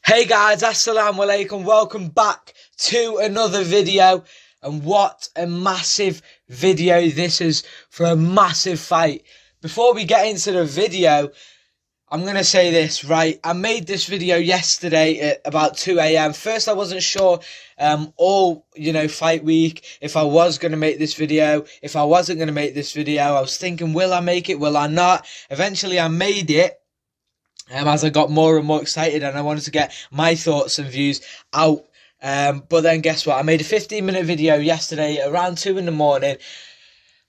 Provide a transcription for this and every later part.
Hey guys, assalamu alaikum, welcome back to another video. And what a massive video this is for a massive fight. Before we get into the video, I'm going to say this, right? I made this video yesterday at about 2 a.m. First, I wasn't sure fight week, if I was going to make this video, if I wasn't going to make this video. I was thinking, will I make it, will I not? Eventually, I made it. As I got more and more excited and I wanted to get my thoughts and views out. But then guess what? I made a 15-minute video yesterday around 2 in the morning.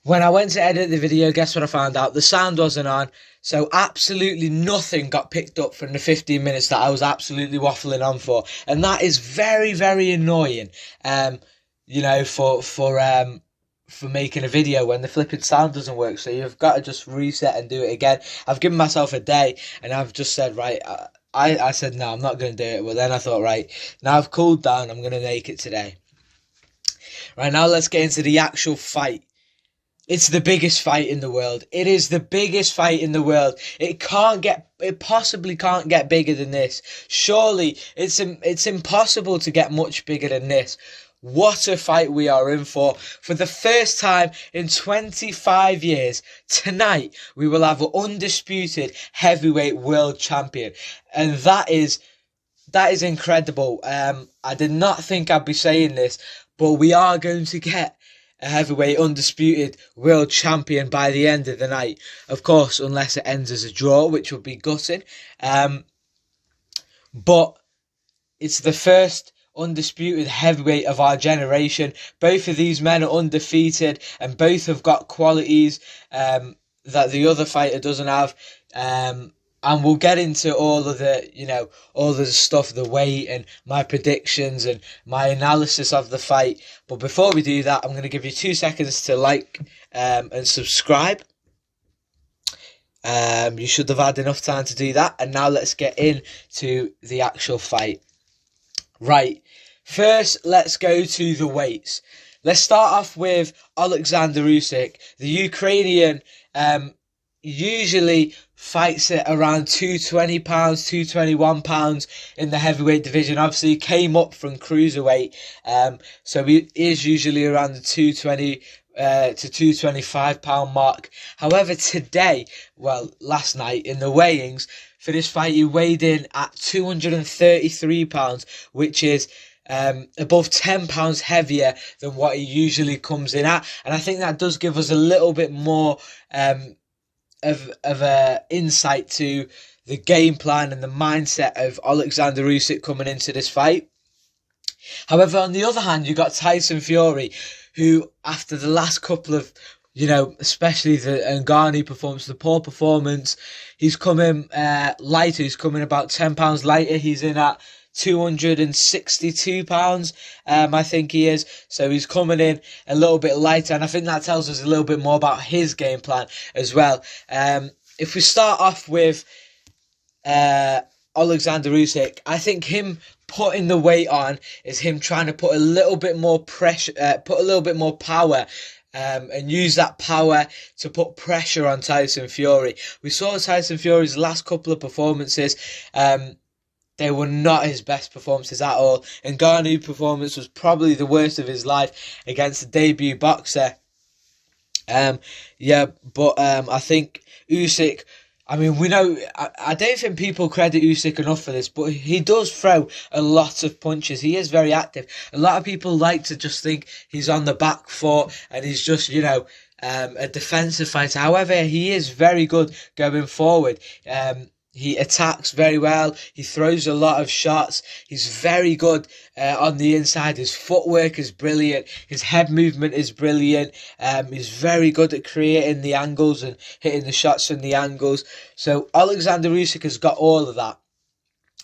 When I went to edit the video, guess what I found out? The sound wasn't on. So absolutely nothing got picked up from the 15 minutes that I was absolutely waffling on for. And that is very, very annoying, for making a video when the flipping sound doesn't work. So you've got to just reset and do it again. I've given myself a day and I've just said, right, I said, no, I'm not going to do it. Well, then I thought, right, now I've cooled down, I'm going to make it today. Right, now let's get into the actual fight. It's the biggest fight in the world. It is the biggest fight in the world. It possibly can't get bigger than this. Surely it's impossible to get much bigger than this. What a fight we are in for. For the first time in 25 years, tonight we will have an undisputed heavyweight world champion. And that is incredible. I did not think I'd be saying this, but we are going to get a heavyweight undisputed world champion by the end of the night. Of course, unless it ends as a draw, which would be gutting. But it's the first undisputed heavyweight of our generation. Both of these men are undefeated and both have got qualities that the other fighter doesn't have. And we'll get into all of the stuff, the weight and my predictions and my analysis of the fight. But before we do that, I'm going to give you 2 seconds to like and subscribe. You should have had enough time to do that. And now let's get into the actual fight. Right, first let's go to the weights. Let's start off with Alexander Usyk. The Ukrainian usually fights at around 220 pounds, 221 pounds in the heavyweight division. Obviously, he came up from cruiserweight, so he is usually around the 220 to 225 pound mark. However, last night in the weigh-ins for this fight, he weighed in at 233 pounds, which is above 10 pounds heavier than what he usually comes in at. And I think that does give us a little bit more of a insight to the game plan and the mindset of Alexander Usyk coming into this fight. However, on the other hand, you got Tyson Fury, who after the last couple of, especially the Ngannou performance, the poor performance, he's coming lighter. He's coming about 10 pounds lighter. He's in at 262 pounds, I think he is. So he's coming in a little bit lighter, and I think that tells us a little bit more about his game plan as well. If we start off with Alexander Usyk, I think him putting the weight on is him trying to put a little bit more pressure, put a little bit more power, and use that power to put pressure on Tyson Fury. We saw Tyson Fury's last couple of performances. They were not his best performances at all. And Ngannou's performance was probably the worst of his life against the debut boxer. I think Usyk, we know, I don't think people credit Usyk enough for this, but he does throw a lot of punches. He is very active. A lot of people like to just think he's on the back foot and he's just, a defensive fighter. However, he is very good going forward. He attacks very well. He throws a lot of shots. He's very good on the inside. His footwork is brilliant. His head movement is brilliant. He's very good at creating the angles and hitting the shots from the angles. So Alexander Usyk has got all of that.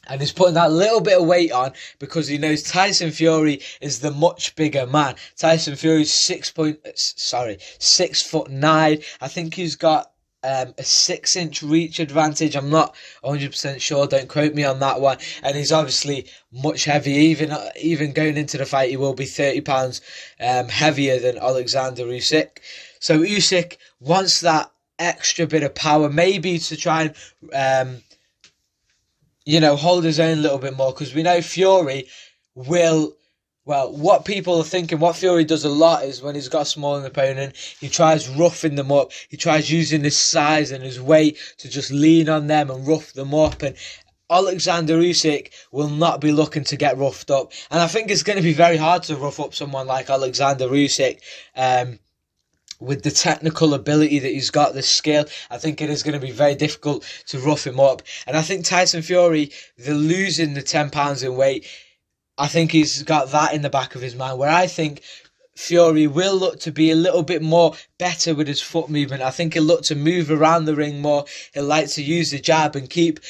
And he's putting that little bit of weight on because he knows Tyson Fury is the much bigger man. Tyson Fury's 6'9". I think he's got a 6-inch reach advantage. I'm not 100% sure, don't quote me on that one. And he's obviously much heavier. Even going into the fight, he will be 30 pounds heavier than Alexander Usyk. So Usyk wants that extra bit of power, maybe to try and hold his own a little bit more, because we know Fury will. Well, what people are thinking, what Fury does a lot is when he's got a smaller opponent, he tries roughing them up. He tries using his size and his weight to just lean on them and rough them up. And Alexander Usyk will not be looking to get roughed up. And I think it's going to be very hard to rough up someone like Alexander Usyk. With the technical ability that he's got, the skill, I think it is going to be very difficult to rough him up. And I think Tyson Fury, the losing the 10 pounds in weight, I think he's got that in the back of his mind, where I think Fury will look to be a little bit more better with his foot movement. I think he'll look to move around the ring more. He'll like to use the jab and keep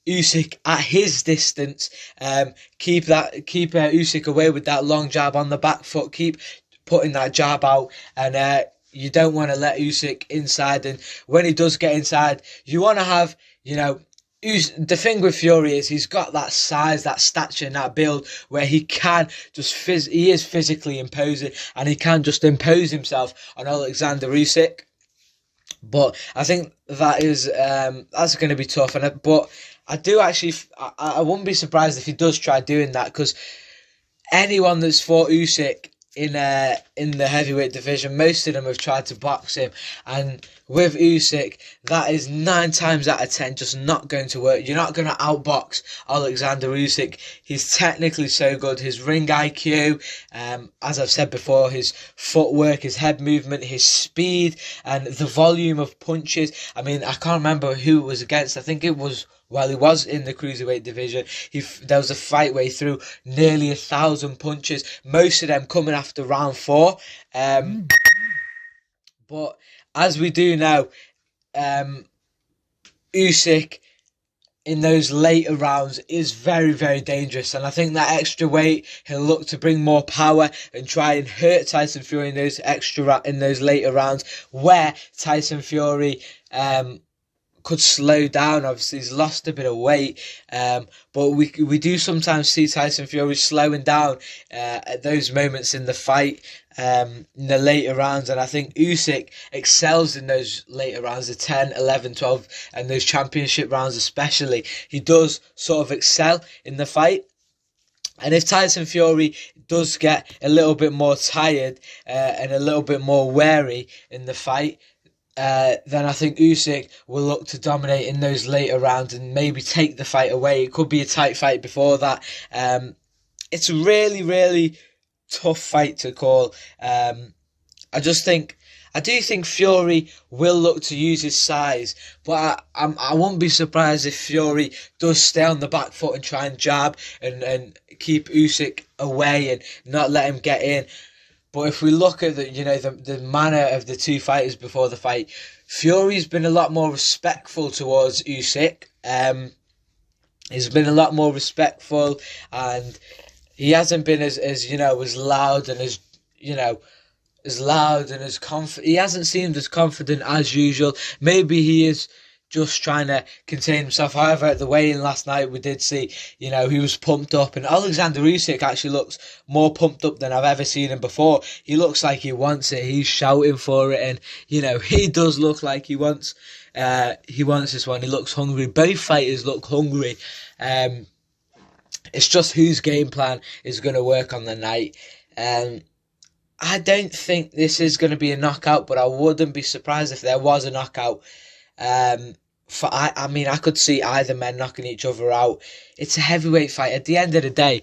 Usyk at his distance. Keep Usyk away with that long jab on the back foot. Keep putting that jab out, and you don't want to let Usyk inside. And when he does get inside, you want to have, the thing with Fury is he's got that size, that stature, and that build where he can just he is physically imposing, and he can just impose himself on Alexander Usyk. But I think that is that's going to be tough. But I do actually, I wouldn't be surprised if he does try doing that, because anyone that's fought Usyk in the heavyweight division, most of them have tried to box him, and with Usyk, that is 9 times out of 10 just not going to work. You're not going to outbox Alexander Usyk. He's technically so good. His ring IQ, as I've said before, his footwork, his head movement, his speed, and the volume of punches. I mean, I can't remember who it was against. I think it was while he was in the cruiserweight division. There was a fight where he threw nearly 1,000 punches, most of them coming after round 4. But as we do know, Usyk in those later rounds is very, very dangerous, and I think that extra weight, he'll look to bring more power and try and hurt Tyson Fury in those later rounds, where Tyson Fury could slow down. Obviously, he's lost a bit of weight, but we do sometimes see Tyson Fury slowing down at those moments in the fight, in the later rounds. And I think Usyk excels in those later rounds, the 10, 11, 12, and those championship rounds especially. He does sort of excel in the fight. And if Tyson Fury does get a little bit more tired and a little bit more wary in the fight, then I think Usyk will look to dominate in those later rounds and maybe take the fight away. It could be a tight fight before that. It's a really, really tough fight to call. I do think Fury will look to use his size, but I won't be surprised if Fury does stay on the back foot and try and jab and keep Usyk away and not let him get in. But if we look at the manner of the two fighters before the fight, Fury's been a lot more respectful towards Usyk. He's been a lot more respectful, and he hasn't been as loud and as confident. He hasn't seemed as confident as usual. Maybe he is just trying to contain himself. However, at the weigh-in last night, we did see, he was pumped up. And Alexander Usyk actually looks more pumped up than I've ever seen him before. He looks like he wants it. He's shouting for it. And, he does look like he wants this one. He looks hungry. Both fighters look hungry. It's just whose game plan is going to work on the night. I don't think this is going to be a knockout, but I wouldn't be surprised if there was a knockout. I could see either men knocking each other out. It's a heavyweight fight. At the end of the day,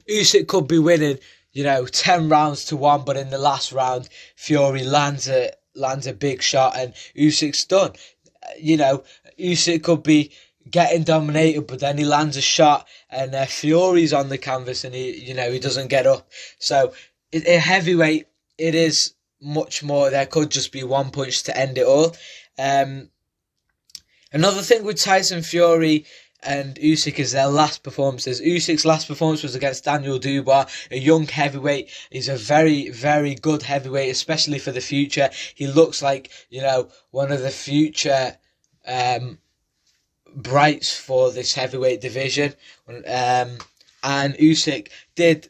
Usyk could be winning, 10 rounds to 1, but in the last round, Fury lands a big shot and Usyk's done. Usyk could be getting dominated, but then he lands a shot and Fury's on the canvas and he doesn't get up. So a heavyweight, it is much more. There could just be one punch to end it all. Another thing with Tyson Fury and Usyk is their last performances. Usyk's last performance was against Daniel Dubois, a young heavyweight. He's a very, very good heavyweight, especially for the future. He looks like, one of the future brights for this heavyweight division. And Usyk did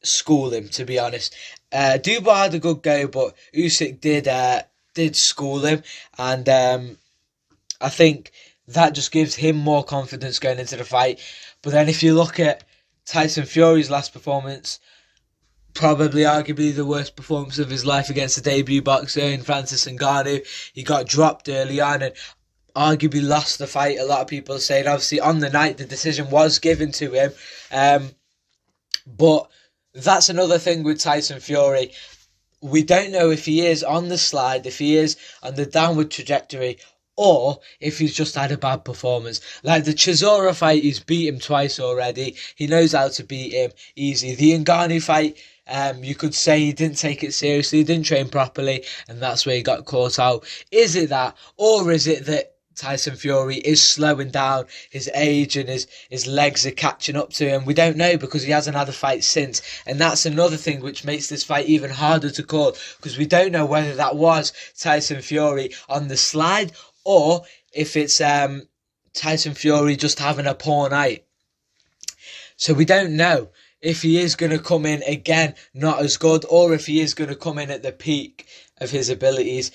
school him, to be honest. Dubois had a good go, but Usyk did school him, and I think that just gives him more confidence going into the fight. But then if you look at Tyson Fury's last performance, probably arguably the worst performance of his life against the debut boxer in Francis Ngannou. He got dropped early on and arguably lost the fight. A lot of people saying, obviously, on the night the decision was given to him. But that's another thing with Tyson Fury. We don't know if he is on the slide, if he is on the downward trajectory, or if he's just had a bad performance. Like the Chisora fight, he's beat him twice already. He knows how to beat him easy. The Ngannou fight, you could say he didn't take it seriously, he didn't train properly, and that's where he got caught out. Is it that, or is it that Tyson Fury is slowing down, his age and his legs are catching up to him? We don't know, because he hasn't had a fight since, and that's another thing which makes this fight even harder to call, because we don't know whether that was Tyson Fury on the slide, or if it's Tyson Fury just having a poor night. So we don't know if he is going to come in again not as good, or if he is going to come in at the peak of his abilities.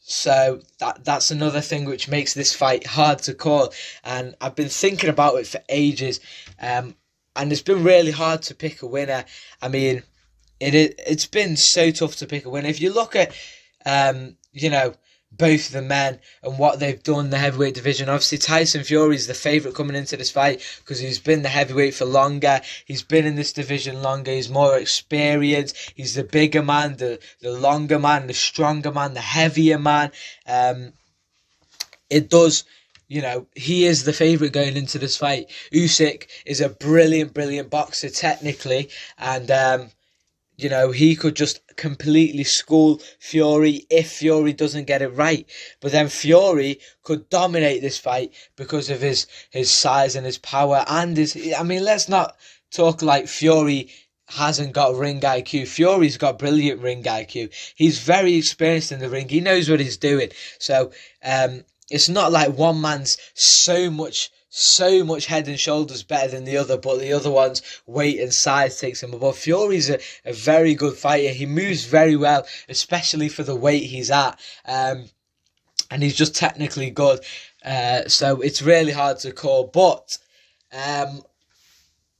So that's another thing which makes this fight hard to call. And I've been thinking about it for ages. And it's been really hard to pick a winner. I mean, it's been so tough to pick a winner. If you look at, both the men and what they've done in the heavyweight division, obviously Tyson Fury is the favourite coming into this fight because he's been the heavyweight for longer, he's been in this division longer, he's more experienced, he's the bigger man, the longer man, the stronger man, the heavier man. He is the favourite going into this fight. Usyk is a brilliant boxer technically, and he could just completely school Fury if Fury doesn't get it right. But then Fury could dominate this fight because of his size and his power and let's not talk like Fury hasn't got ring IQ. Fury's got brilliant ring IQ. He's very experienced in the ring. He knows what he's doing. So it's not like one man's so much head and shoulders better than the other, but the other one's weight and size takes him above. Fury's a very good fighter. He moves very well, especially for the weight he's at. And he's just technically good. So it's really hard to call. But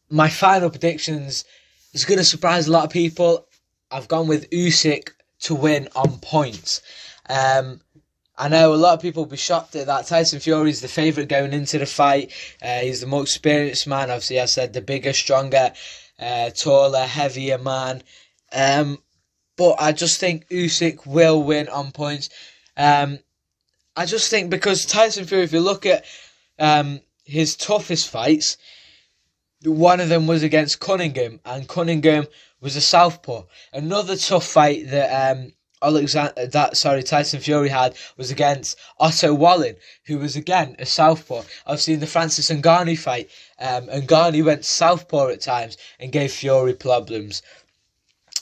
my final predictions is going to surprise a lot of people. I've gone with Usyk to win on points. I know a lot of people will be shocked at that. Tyson Fury is the favourite going into the fight. He's the more experienced man. Obviously, I said the bigger, stronger, taller, heavier man. But I just think Usyk will win on points. I just think because Tyson Fury, if you look at his toughest fights, one of them was against Cunningham, and Cunningham was a southpaw. Another tough fight that Tyson Fury had was against Otto Wallin, who was again a southpaw. Obviously in the Francis Ngannou fight, Ngannou went southpaw at times and gave Fury problems.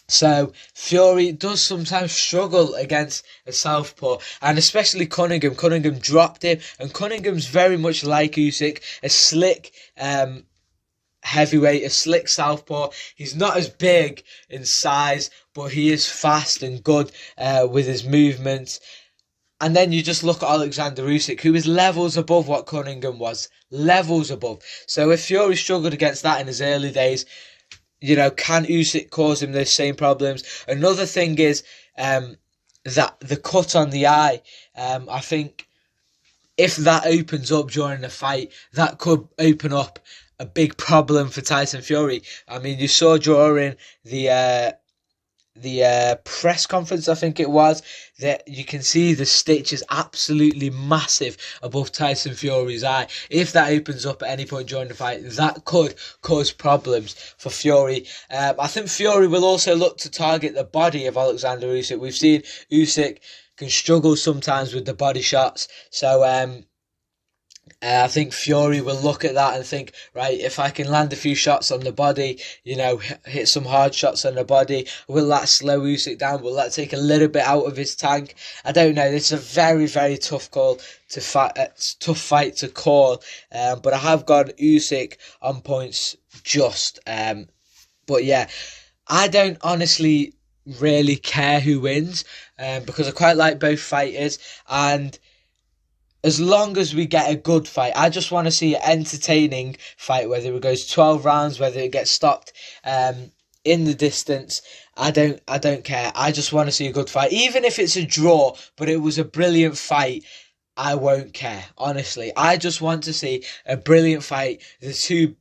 So Fury does sometimes struggle against a southpaw, and especially Cunningham. Cunningham dropped him, and Cunningham's very much like Usyk, a slick heavyweight, a slick southpaw. He's not as big in size, but he is fast and good with his movements. And then you just look at Alexander Usyk, who is levels above what Cunningham was. Levels above. So if Fury struggled against that in his early days, can Usyk cause him those same problems? Another thing is that the cut on the eye, I think if that opens up during the fight, that could open up a big problem for Tyson Fury. I mean, you saw during the press conference, I think it was, that you can see the stitch is absolutely massive above Tyson Fury's eye. If that opens up at any point during the fight, that could cause problems for Fury. I think Fury will also look to target the body of Alexander Usyk. We've seen Usyk can struggle sometimes with the body shots. So I think Fury will look at that and think, right, if I can land a few shots on the body, hit some hard shots on the body, will that slow Usyk down? Will that take a little bit out of his tank? I don't know. It's a very, very tough call to fight. Tough fight to call. But I have got Usyk on points just. But yeah, I don't honestly really care who wins, because I quite like both fighters, and as long as we get a good fight. I just want to see an entertaining fight, whether it goes 12 rounds, whether it gets stopped in the distance. I don't care. I just want to see a good fight. Even if it's a draw, but it was a brilliant fight, I won't care. Honestly, I just want to see a brilliant fight. The two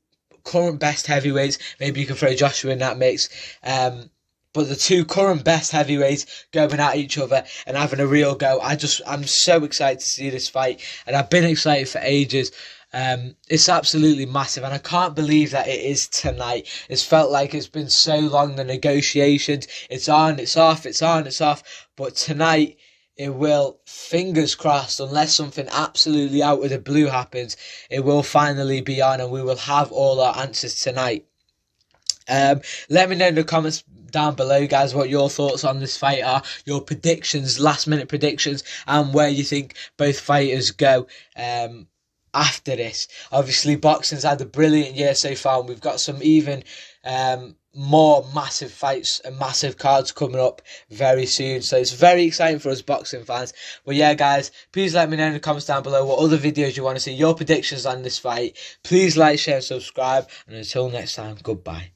current best heavyweights, maybe you can throw Joshua in that mix, but the two current best heavyweights going at each other and having a real go. I'm so excited to see this fight, and I've been excited for ages. It's absolutely massive, and I can't believe that it is tonight. It's felt like it's been so long, the negotiations. It's on, it's off, it's on, it's off. But tonight, it will, fingers crossed, unless something absolutely out of the blue happens, it will finally be on, and we will have all our answers tonight. Let me know in the comments down below, guys, what your thoughts on this fight are, your predictions, last minute predictions, and where you think both fighters go after this. Obviously, boxing's had a brilliant year so far, and we've got some even more massive fights and massive cards coming up very soon, so it's very exciting for us boxing fans. But yeah, guys, please let me know in the comments down below what other videos you want to see, your predictions on this fight. Please like, share and subscribe, and until next time, goodbye.